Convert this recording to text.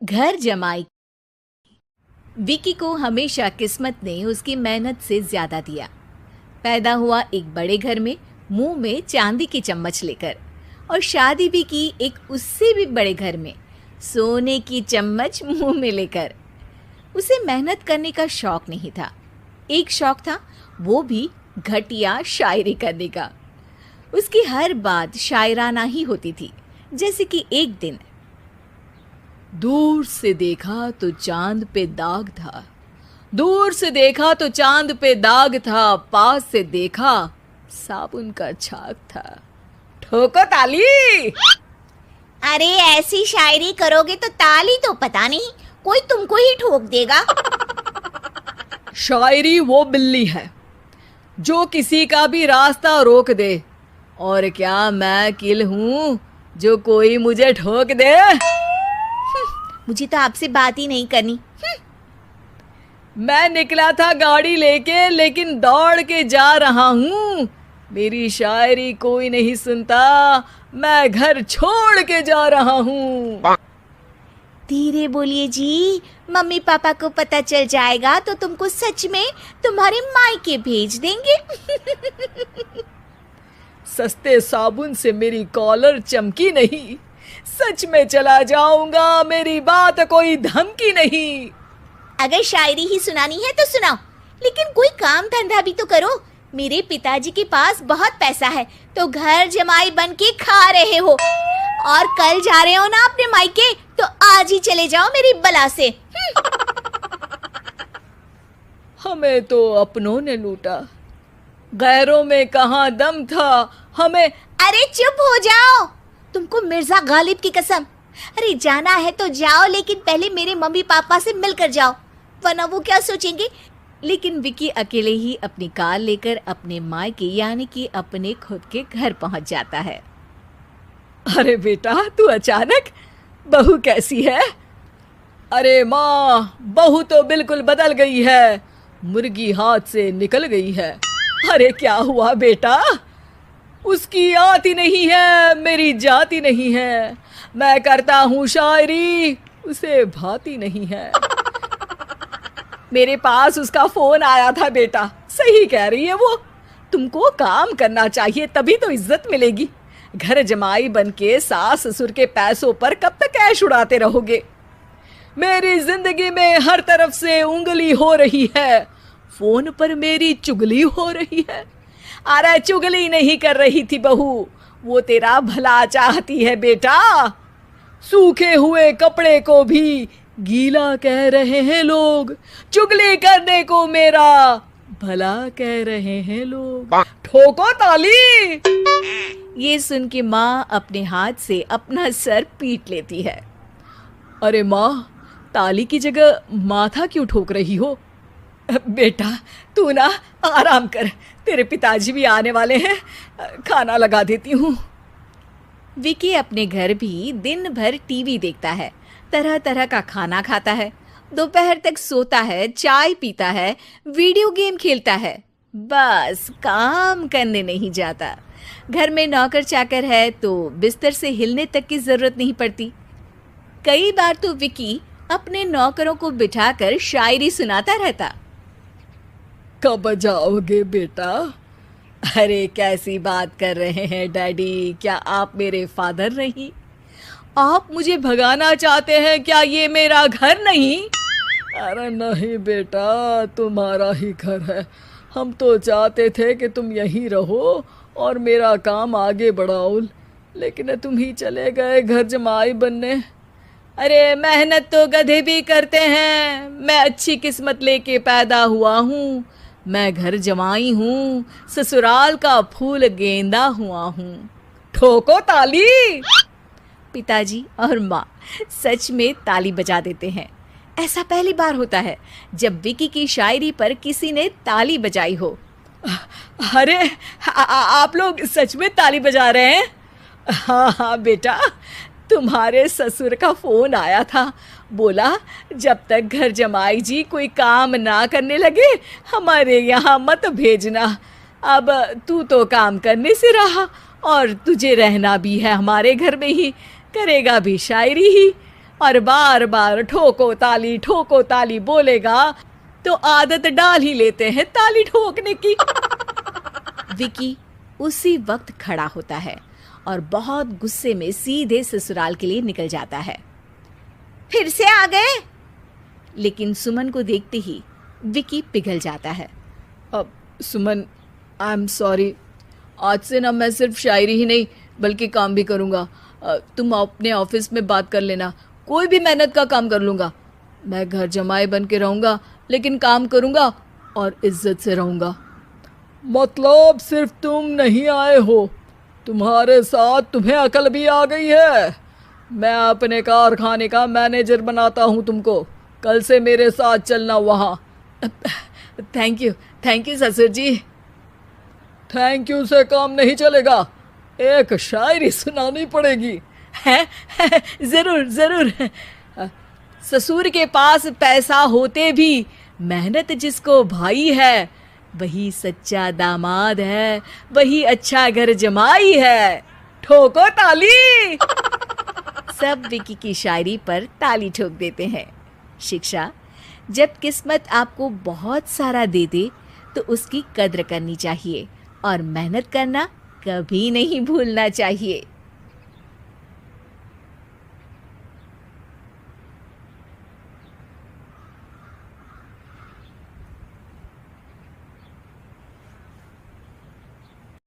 घर जमाई। विकी को हमेशा किस्मत ने उसकी मेहनत से ज्यादा दिया। पैदा हुआ एक बड़े घर में, मुंह में चांदी की चम्मच लेकर, और शादी भी की एक उससे भी बड़े घर में, सोने की चम्मच मुंह में लेकर। उसे मेहनत करने का शौक नहीं था। एक शौक था, वो भी घटिया शायरी करने का। उसकी हर बात शायराना ही होती थी। जैसे कि एक दिन, दूर से देखा तो चांद पे दाग था, दूर से देखा तो चांद पे दाग था, पास से देखा साबुन का छाग था। ठोको ताली। अरे ऐसी शायरी करोगे तो ताली तो पता नहीं, कोई तुमको ही ठोक देगा। शायरी वो बिल्ली है जो किसी का भी रास्ता रोक दे, और क्या मैं किल हूं जो कोई मुझे ठोक दे। मुझे तो आपसे बात ही नहीं करनी। मैं निकला था गाड़ी लेके, लेकिन दौड़ के जा रहा हूँ। मेरी शायरी कोई नहीं सुनता, मैं घर छोड़ के जा रहा हूँ। धीरे बोलिए जी, मम्मी पापा को पता चल जाएगा तो तुमको सच में तुम्हारे मायके भेज देंगे। सस्ते साबुन से मेरी कॉलर चमकी नहीं, सच में चला जाऊंगा, मेरी बात कोई धमकी नहीं। अगर शायरी ही सुनानी है तो सुनाओ, लेकिन कोई काम धंधा भी तो करो। मेरे पिताजी के पास बहुत पैसा है, तो घर जमाई बन के खा रहे हो, और कल जा रहे हो ना अपने मायके, तो आज ही चले जाओ मेरी बला से। हमें तो अपनों ने लूटा, गैरों में कहाँ दम था हमें। अरे चुप हो जाओ, तुमको मिर्जा गालिब की कसम। अरे जाना है तो जाओ, लेकिन पहले मेरे मम्मी पापा से मिलकर जाओ, वरना वो क्या सोचेंगे। लेकिन विकी अकेले ही अपनी कार लेकर अपने मायके यानी कि अपने खुद के घर पहुंच जाता है। अरे बेटा, तू अचानक, बहू कैसी है? अरे माँ, बहू तो बिल्कुल बदल गई है, मुर्गी हाथ से निकल गई है। अरे क्या हुआ बेटा? उसकी आती नहीं है, मेरी जाती नहीं है। मैं करता हूँ शायरी, उसे भाती नहीं है। मेरे पास उसका फोन आया था बेटा, सही कह रही है वो। तुमको काम करना चाहिए, तभी तो इज्जत मिलेगी। घर जमाई बनके सास ससुर के पैसों पर कब तक ऐश उड़ाते रहोगे? मेरी जिंदगी में हर तरफ से उंगली हो रही है, फोन पर मेरी चुगली हो रही है। अरे चुगली नहीं कर रही थी बहू, वो तेरा भला चाहती है बेटा। सूखे हुए कपड़े को भी गीला कह रहे हैं लोग, चुगली करने को मेरा भला कह रहे हैं लोग। ठोको ताली। ये सुन के माँ अपने हाथ से अपना सर पीट लेती है। अरे माँ, ताली की जगह माथा क्यों ठोक रही हो? बेटा तू ना आराम कर, तेरे पिताजी भी आने वाले हैं, खाना लगा देती हूँ। विकी अपने घर भी दिन भर टीवी देखता है, तरह तरह का खाना खाता है, दोपहर तक सोता है, चाय पीता है, वीडियो गेम खेलता है, बस काम करने नहीं जाता। घर में नौकर चाकर है तो बिस्तर से हिलने तक की जरूरत नहीं पड़ती। कई बार तो विकी अपने नौकरों को बिठाकर शायरी सुनाता रहता। कब जाओगे बेटा? अरे कैसी बात कर रहे हैं डैडी, क्या आप मेरे फादर नहीं? आप मुझे भगाना चाहते हैं क्या? ये मेरा घर नहीं। अरे नहीं बेटा, तुम्हारा ही घर है। हम तो चाहते थे कि तुम यहीं रहो और मेरा काम आगे बढ़ाओ, लेकिन तुम ही चले गए घर जमाई बनने। अरे मेहनत तो गधे भी करते हैं, मैं अच्छी किस्मत लेके पैदा हुआ हूँ, मैं घर जमाई हूँ, ससुराल का फूल गेंदा हुआ हूँ। ठोको ताली। पिताजी और माँ सच में ताली बजा देते हैं। ऐसा पहली बार होता है जब विकी की शायरी पर किसी ने ताली बजाई हो। अरे आप लोग सच में ताली बजा रहे हैं? हाँ हाँ बेटा, तुम्हारे ससुर का फोन आया था, बोला जब तक घर जमाई जी कोई काम ना करने लगे हमारे यहाँ मत भेजना। अब तू तो काम करने से रहा और तुझे रहना भी है हमारे घर में ही, करेगा भी शायरी ही। और बार बार ठोको ताली बोलेगा तो आदत डाल ही लेते हैं ताली ठोकने की। विकी उसी वक्त खड़ा होता है और बहुत गुस्से में सीधे ससुराल के लिए निकल जाता है। फिर से आ गए? लेकिन सुमन को देखते ही विकी पिघल जाता है। अब सुमन, आई एम सॉरी, आज से ना मैं सिर्फ शायरी ही नहीं बल्कि काम भी करूँगा। तुम अपने ऑफिस में बात कर लेना, कोई भी मेहनत का काम कर लूँगा। मैं घर जमाए बन के रहूँगा लेकिन काम करूँगा और इज्जत से रहूँगा। मतलब सिर्फ तुम नहीं आए हो, तुम्हारे साथ तुम्हें अकल भी आ गई है। मैं अपने कारखाने का मैनेजर बनाता हूँ तुमको, कल से मेरे साथ चलना वहाँ। थैंक यू ससुर जी। थैंक यू से काम नहीं चलेगा, एक शायरी सुनानी पड़ेगी। है जरूर। ससुर के पास पैसा होते भी मेहनत जिसको भाई है, वही सच्चा दामाद है, वही अच्छा घर जमाई है। ठोको ताली। सब विकी की शायरी पर ताली ठोक देते हैं। शिक्षा, जब किस्मत आपको बहुत सारा दे दे तो उसकी कद्र करनी चाहिए और मेहनत करना कभी नहीं भूलना चाहिए।